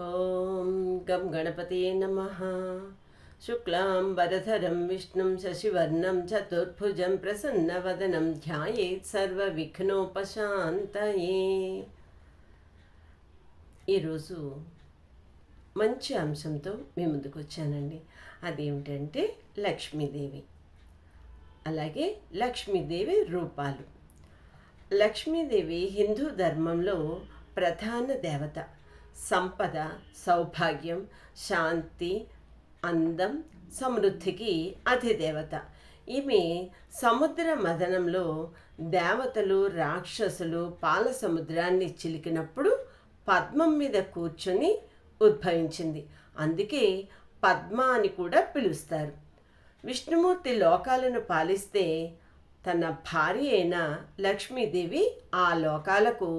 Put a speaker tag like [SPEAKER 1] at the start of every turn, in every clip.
[SPEAKER 1] ఓం గం గణపతియే నమః. శుక్లాం వరధరం విష్ణుం శశివర్ణం చతుర్భుజం ప్రసన్నవదనం ధ్యాయేత్ సర్వవిఘ్నోపశాంతయే. ఈరోజు మంచి అంశంతో మీ ముందుకు వచ్చానండి. అదేమిటంటే లక్ష్మీదేవి, అలాగే లక్ష్మీదేవి రూపాలు. లక్ష్మీదేవి హిందూ ధర్మంలో ప్రధాన దేవత. సంపద, సౌభాగ్యం, శాంతి, అందం, సమృద్ధికి అధిదేవత. ఈమె సముద్ర మథనంలో దేవతలు రాక్షసులు పాల సముద్రాన్ని చిలికినప్పుడు పద్మం మీద కూర్చొని ఉద్భవించింది. అందుకే పద్మ అని కూడా పిలుస్తారు. విష్ణుమూర్తి లోకాలను పాలిస్తే తన భార్య అయిన లక్ష్మీదేవి ఆ లోకాలకు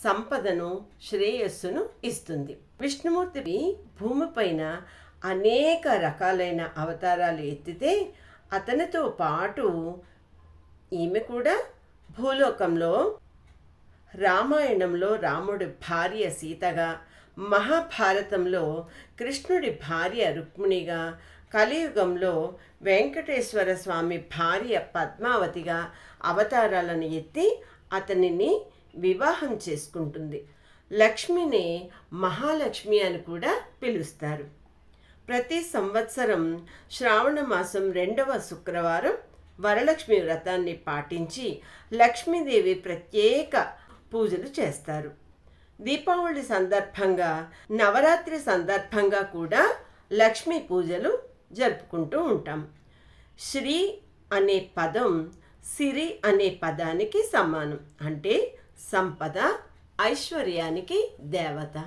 [SPEAKER 1] సంపదను, శ్రేయస్సును ఇస్తుంది. విష్ణుమూర్తి భూమిపైన అనేక రకాలైన అవతారాలు ఎత్తితే అతనితో పాటు ఈమె కూడా భూలోకంలో రామాయణంలో రాముడి భార్య సీతగా, మహాభారతంలో కృష్ణుడి భార్య రుక్మిణిగా, కలియుగంలో వెంకటేశ్వర స్వామి భార్య పద్మావతిగా అవతారాలను ఎత్తి అతనిని వివాహం చేసుకుంటుంది. లక్ష్మిని మహాలక్ష్మి అని కూడా పిలుస్తారు. ప్రతి సంవత్సరం శ్రావణ మాసం 2వ శుక్రవారం వరలక్ష్మి వ్రతాన్ని పాటించి లక్ష్మీదేవి ప్రత్యేక పూజలు చేస్తారు. దీపావళి సందర్భంగా, నవరాత్రి సందర్భంగా కూడా లక్ష్మీ పూజలు జరుపుకుంటూ ఉంటాం. శ్రీ అనే పదం సిరి అనే పదానికి సమానం. అంటే సంపద, ఐశ్వర్యానికి దేవత.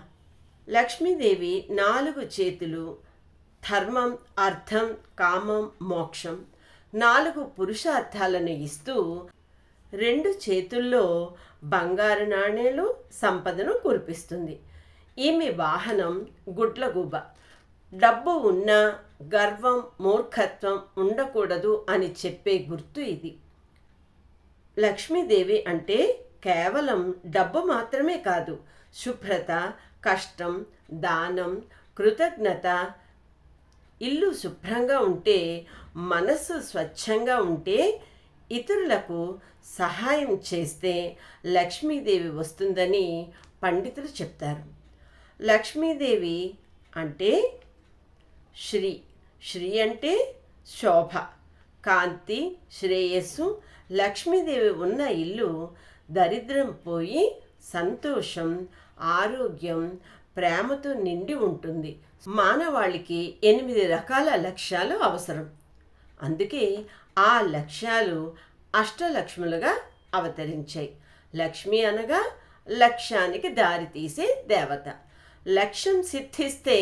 [SPEAKER 1] లక్ష్మీదేవి 4 చేతులు, ధర్మం, అర్థం, కామం, మోక్షం 4 పురుషార్థాలను ఇస్తూ 2 చేతుల్లో బంగారు నాణేలు సంపదను కురిపిస్తుంది. ఈమె వాహనం గుడ్లగూబ. డబ్బు ఉన్నా గర్వం, మూర్ఖత్వం ఉండకూడదు అని చెప్పే గుర్తు ఇది. లక్ష్మీదేవి అంటే కేవలం డబ్బు మాత్రమే కాదు, శుభ్రత, కష్టం, దానం, కృతజ్ఞత. ఇల్లు శుభ్రంగా ఉంటే, మనస్సు స్వచ్ఛంగా ఉంటే, ఇతరులకు సహాయం చేస్తే లక్ష్మీదేవి వస్తుందని పండితులు చెప్తారు. లక్ష్మీదేవి అంటే శ్రీ. శ్రీ అంటే శోభ, కాంతి, శ్రేయస్సు. లక్ష్మీదేవి ఉన్న ఇల్లు దరిద్రం పోయి సంతోషం, ఆరోగ్యం, ప్రేమతో నిండి ఉంటుంది. మానవాళికి 8 రకాల లక్ష్యాలు అవసరం. అందుకే ఆ లక్ష్యాలు అష్టలక్ష్ములుగా అవతరించాయి. లక్ష్మి అనగా లక్ష్యానికి దారితీసే దేవత. లక్ష్యం సిద్ధిస్తే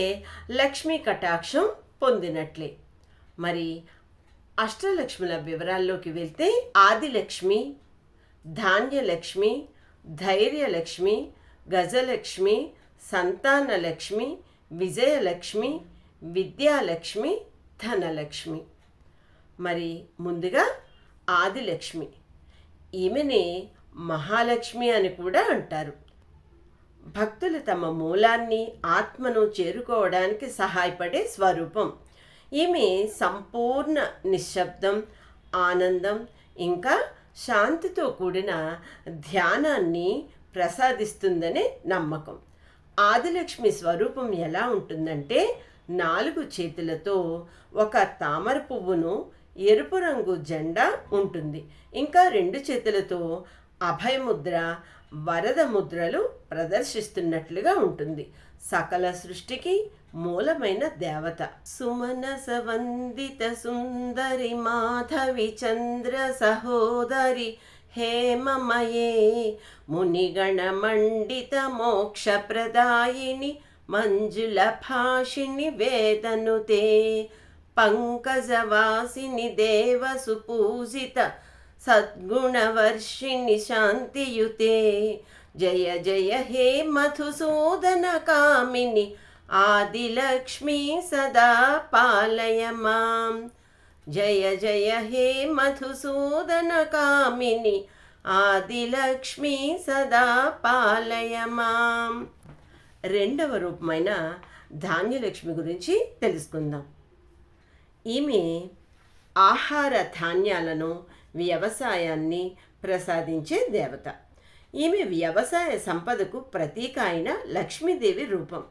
[SPEAKER 1] లక్ష్మీ కటాక్షం పొందినట్లే. మరి అష్టలక్ష్ముల వివరాల్లోకి వెళ్తే ఆదిలక్ష్మి, ధాన్యలక్ష్మి, ధైర్యలక్ష్మి, గజలక్ష్మి, సంతానలక్ష్మి, విజయలక్ష్మి, విద్యాలక్ష్మి, ధనలక్ష్మి. మరి ముందుగా ఆదిలక్ష్మి. ఈమెనే మహాలక్ష్మి అని కూడా అంటారు. భక్తులు తమ మూలాన్ని, ఆత్మను చేరుకోవడానికి సహాయపడే స్వరూపం. ఈమె సంపూర్ణ నిశ్శబ్దం, ఆనందం, ఇంకా శాంతితో కూడిన ధ్యానాన్ని ప్రసాదిస్తుందనే నమ్మకం. ఆదిలక్ష్మి స్వరూపం ఎలా ఉంటుందంటే 4 చేతులతో ఒక తామర పువ్వును, ఎరుపు రంగు జెండా ఉంటుంది. ఇంకా 2 చేతులతో అభయముద్ర, వరద ముద్రలు ప్రదర్శిస్తున్నట్లుగా ఉంటుంది. సకల సృష్టికి మూలమైన దేవత. సుమనస వందిత సుందరి మాధవి చంద్ర సహోదరి హేమమయే మునిగణ మండిత మోక్ష ప్రదాయిని మంజుల భాషిణి వేదనుతే పంకజవాసిని దేవ సుపూజిత సద్గుణవర్షిణి శాంతియుతే జయ జయ హే మధుసూదన కామిని ఆదిలక్ష్మి సదా పాలయ మాం. జయ జయ హే మధుసూదన కామిని ఆదిలక్ష్మి సదా పాలయ మాం. రెండవ రూపమైన ధాన్యలక్ష్మి గురించి తెలుసుకుందాం. ఈమె ఆహార ధాన్యాలను, వ్యవసాయాన్ని ప్రసాదించే దేవత. ఈమె వ్యవసాయ సంపదకు ప్రతీక అయిన లక్ష్మీదేవి రూపం.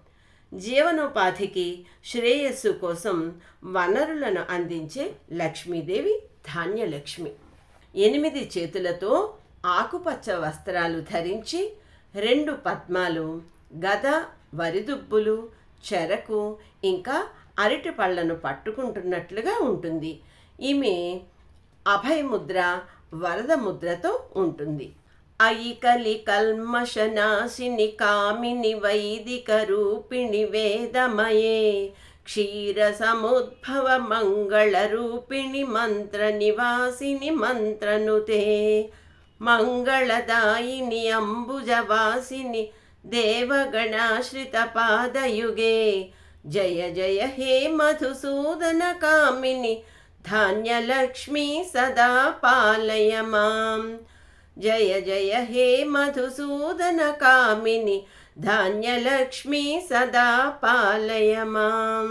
[SPEAKER 1] జీవనోపాధికి, శ్రేయస్సు కోసం వనరులను అందించే లక్ష్మీదేవి ధాన్యలక్ష్మి. 8 చేతులతో ఆకుపచ్చ వస్త్రాలు ధరించి 2 పద్మాలు, గద, వరిదుబ్బులు, చెరకు ఇంకా అరటి పళ్లను పట్టుకుంటున్నట్లుగా ఉంటుంది. ఈమె అభయముద్ర, వరద ముద్రతో ఉంటుంది. ఐకలి కల్మషనాశిని కామిని వైదిక రూపిణి వేదమయే క్షీర సముద్భవ మంగళ రూపిణి మంత్ర నివాసిని మంత్రనుతే మంగళదాయిని అంబుజవాసిని దేవగణాశ్రిత పాదయుగే జయ జయ హే మధుసూదన కామిని ధాన్యలక్ష్మి సదా పాలయ మాం. జయ జయ హే మధుసూదన కామిని ధాన్యలక్ష్మి సదా పాలయ మాం.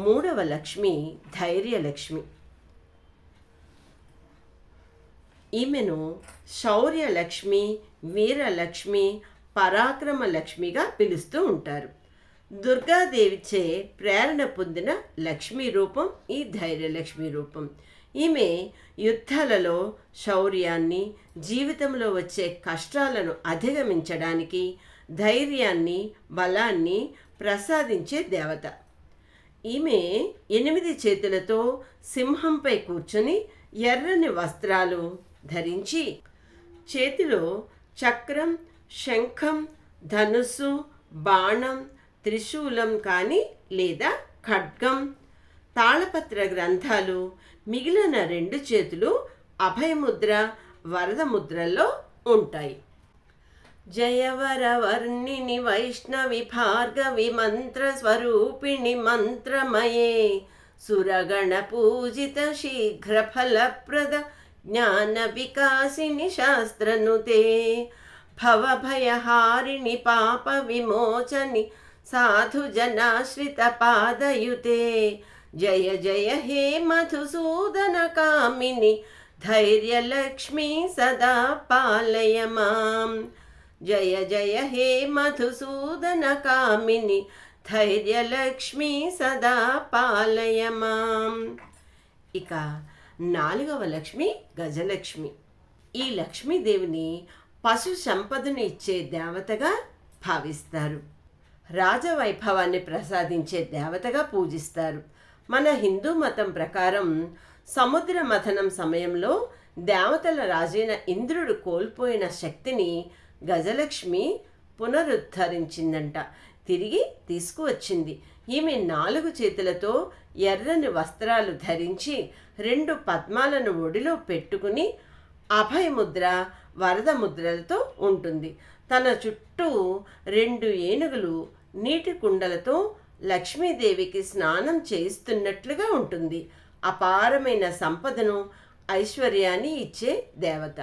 [SPEAKER 1] మూడవ లక్ష్మి ధైర్యలక్ష్మి. ఈమెను శౌర్యలక్ష్మి, వీరలక్ష్మి, పరాక్రమ లక్ష్మిగా పిలుస్తూ ఉంటారు. దుర్గాదేవిచే ప్రేరణ పొందిన లక్ష్మీ రూపం ఈ ధైర్యలక్ష్మి రూపం. ఈమె యుద్ధాలలో శౌర్యాన్ని, జీవితంలో వచ్చే కష్టాలను అధిగమించడానికి ధైర్యాన్ని, బలాన్ని ప్రసాదించే దేవత. ఈమె 8 చేతులతో సింహంపై కూర్చొని ఎర్రని వస్త్రాలు ధరించి చేతిలో చక్రం, శంఖం, ధనుస్సు, బాణం, త్రిశూలం కానీ లేదా ఖడ్గం, తాళపత్ర గ్రంథాలు, మిగిలిన 2 చేతులు అభయముద్ర, వరద ముద్రల్లో ఉంటాయి. జయవరవర్ణిని వైష్ణవి భార్గవి మంత్ర స్వరూపిణి మంత్రమయే సురగణ పూజిత శీఘ్ర ఫలప్రద జ్ఞాన వికాసిని శాస్త్రనుతే భవభయహారిణి పాప విమోచని సాధు జనాశ్రిత పాదయుతే జయ జయ హే మధుసూదన కామిని ధైర్యలక్ష్మి సదా పాలయ మాం. జయ జయ హే మధుసూదన కామిని ధైర్యలక్ష్మి సదా పాలయ మాం. ఇక 4వ లక్ష్మి గజలక్ష్మి. ఈ లక్ష్మీదేవిని పశు సంపదను ఇచ్చే దేవతగా భావిస్తారు. రాజవైభవాన్ని ప్రసాదించే దేవతగా పూజిస్తారు. మన హిందూ మతం ప్రకారం సముద్ర మథనం సమయంలో దేవతల రాజైన ఇంద్రుడు కోల్పోయిన శక్తిని గజలక్ష్మి పునరుద్ధరించిందంట, తిరిగి తీసుకువచ్చింది. ఈమె 4 చేతులతో ఎర్రని వస్త్రాలు ధరించి 2 పద్మాలను ఒడిలో పెట్టుకుని అభయముద్ర, వరద ముద్రలతో ఉంటుంది. తన చుట్టూ 2 ఏనుగులు నీటి కుండలతో లక్ష్మీదేవికి స్నానం చేయిస్తున్నట్లుగా ఉంటుంది. అపారమైన సంపదను, ఐశ్వర్యాన్ని ఇచ్చే దేవత.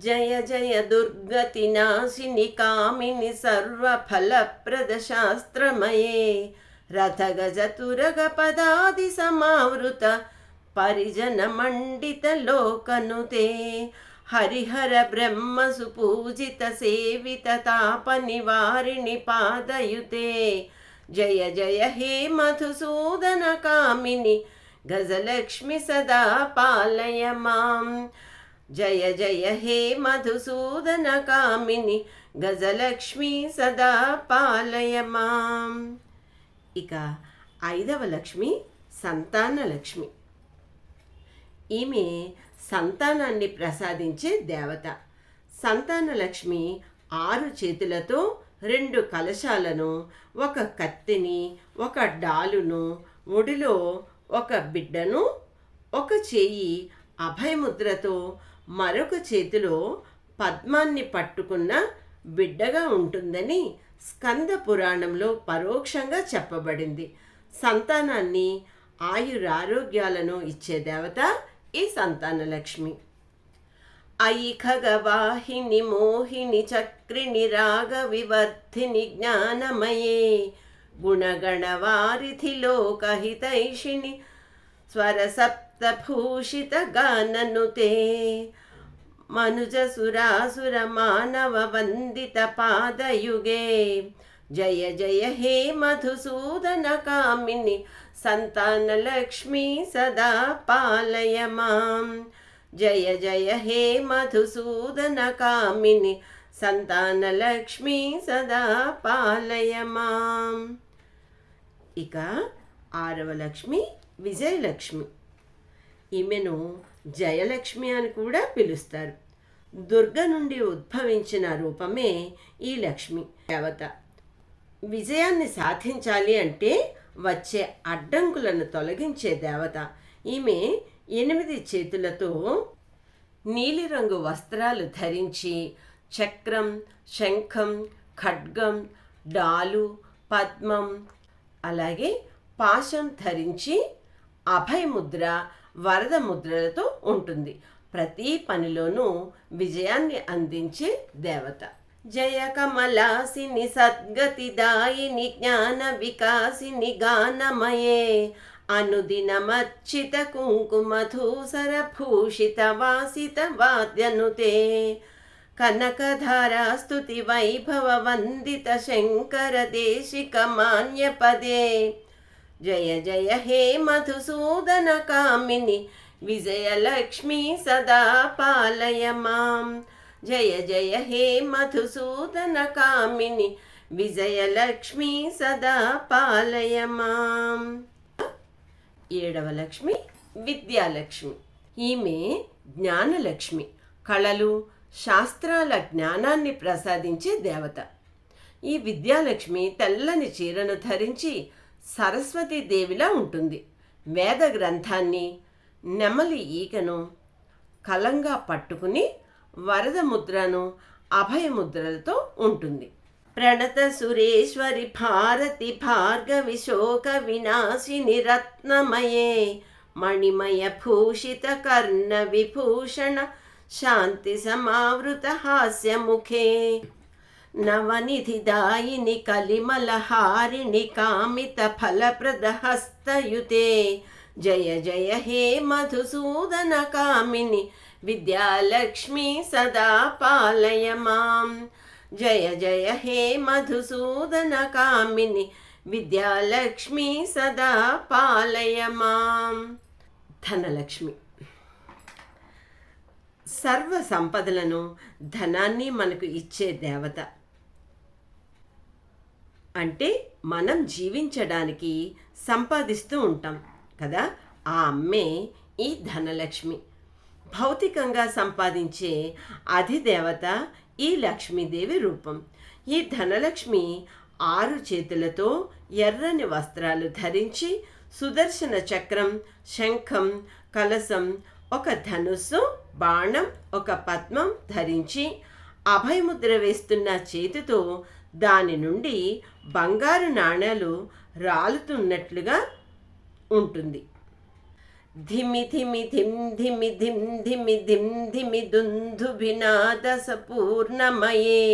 [SPEAKER 1] జయ జయ దుర్గతి నాశిని కామిని సర్వఫలప్రద శాస్త్రమయే రథగజ తురగ పదాది సమావృత పరిజన మండిత లోకనుతే హరిహర బ్రహ్మ సుపూజిత సేవిత తాప నివారిణి పాదయుతే జయ జయ హే మధుసూదన కామిని గజలక్ష్మి సదా పాలయ మాం. జయ జయ హే మధుసూదన కామిని గజలక్ష్మి సదా పాలయ మాం. ఇక 5వ లక్ష్మి సంతానలక్ష్మి. ఈమె సంతానాన్ని ప్రసాదించే దేవత. సంతానలక్ష్మి 6 చేతులతో 2 కలశాలను, 1 కత్తిని, 1 డాలును, ఒడిలో 1 బిడ్డను, 1 చేయి అభయముద్రతో మరొక చేతిలో పద్మాన్ని పట్టుకున్న బిడ్డగా ఉంటుందని స్కంద పురాణంలో పరోక్షంగా చెప్పబడింది. సంతానాన్ని, ఆయురారోగ్యాలను ఇచ్చే దేవత ఈ సంతానలక్ష్మి. అయి ఖగవాహిని మోహిని చక్రిణి రాగ వివర్ధిని జ్ఞానమయే గుణగణవారిధి లోకహితైషిణి స్వరసప్తభూషిత గాననుతే మనుజ సురాసుర మానవ వందిత పాదయుగే జయ జయ హే మధుసూదన కామిని సంతానలక్ష్మీ సదా పాలయ మాం జయ జయ హే మధుసూదన కామిని సంతానలక్ష్మీ సదా పాలయ మాం. ఇక 6వ లక్ష్మి విజయలక్ష్మి. ఈమెను జయలక్ష్మి అని కూడా పిలుస్తారు. దుర్గ నుండి ఉద్భవించిన రూపమే ఈ లక్ష్మి దేవత. విజయాన్ని సాధించాలి అంటే వచ్చే అడ్డంకులను తొలగించే దేవత. ఈమె 8 చేతులతో నీలిరంగు వస్త్రాలు ధరించి చక్రం, శంఖం, ఖడ్గం, డాలు, పద్మం అలాగే పాశం ధరించి అభయముద్ర, వరద ముద్రలతో ఉంటుంది. ప్రతి పనిలోనూ విజయాన్ని అందించే దేవత. జయ కమలాసిని సద్గతిదాయిని జ్ఞాన వికాసిని గానమయే అనుదినమర్చిత కుంకుమధూసర భూషిత వాసిత వాద్యనుతే కనకధారా స్తుతి వైభవ వందిత శంకర దేశిక మాన్యపదే జయ జయ హే మధుసూదన కామిని విజయలక్ష్మీ సదా పాలయ మాం జయ జయ హే మధుసూదన కామిని విజయలక్ష్మీ సదా పాలయ మాం. 7వ లక్ష్మి విద్యాలక్ష్మి. ఈమె జ్ఞానలక్ష్మి. కళలు, శాస్త్రాల జ్ఞానాన్ని ప్రసాదించే దేవత. ఈ విద్యాలక్ష్మి తెల్లని చీరను ధరించి సరస్వతీదేవిలా ఉంటుంది. వేద గ్రంథాన్ని, నెమలి ఈకను కలంగా పట్టుకుని వరద ముద్రను, అభయముద్రలతో ఉంటుంది. ప్రణత సురేశ్వరి భారతి భార్గవి శోక వినాశిని రత్నమయే మణిమయ భూషిత కర్ణ విభూషణ శాంతి సమావృత హాస్యముఖే నవనిధిదాయిని కలిమలహారిణి కామిత ఫలప్రద హస్తయుతే జయ జయ హే మధుసూదన కామిని విద్యాలక్ష్మీ సదా పాలయ మాం జయ జయ హే మధుసూదన కామిని విద్యాలక్ష్మీ సదా పాలయ మాం. ధనలక్ష్మి. సర్వ సంపదలను, ధనాన్ని మనకు ఇచ్చే దేవత. అంటే మనం జీవించడానికి సంపాదిస్తూ ఉంటాం కదా, ఆ అమ్మే ఈ ధనలక్ష్మి. భౌతికంగా సంపాదించే అధిదేవత ఈ లక్ష్మీదేవి రూపం. ఈ ధనలక్ష్మి 6 చేతులతో ఎర్రని వస్త్రాలు ధరించి సుదర్శన చక్రం, శంఖం, కలశం, ఒక ధనుస్సు, బాణం, ఒక పద్మం ధరించి అభయముద్ర వేస్తున్న చేతితో దాని నుండి బంగారు నాణేలు రాలుతున్నట్లుగా ఉంటుంది. ధిమి ధిమి ధిమ్ ధిమి ధిమ్ ధిమి ధిమ్ ధిమి దుందుభినాద సపూర్ణమయే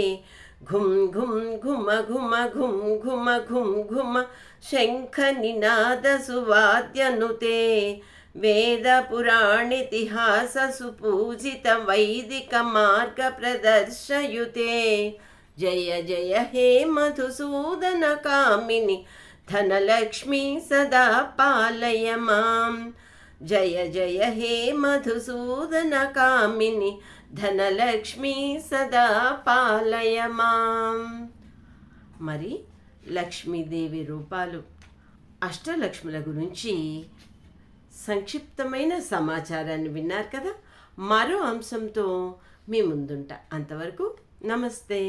[SPEAKER 1] ఘుం ఘుం ఘుమ ఘుమ ఘుం ఘుమ ఘుం ఘుమ శంఖ నినాద సువాద్యనుతే వేద పురాణితిహాస సుపూజిత వైదిక మార్గ ప్రదర్శయుతే జయ జయ హే మధుసూదన కామిని ధనలక్ష్మీ సదా పాలయ మాం జయ జయ హే మధుసూదన కామిని ధనలక్ష్మీ సదా పాలయ మాం. మరి లక్ష్మీదేవి రూపాలు, అష్టలక్ష్ముల గురించి సంక్షిప్తమైన సమాచారాన్ని విన్నారు కదా. మరో అంశంతో మీ ముందుంటా. అంతవరకు నమస్తే.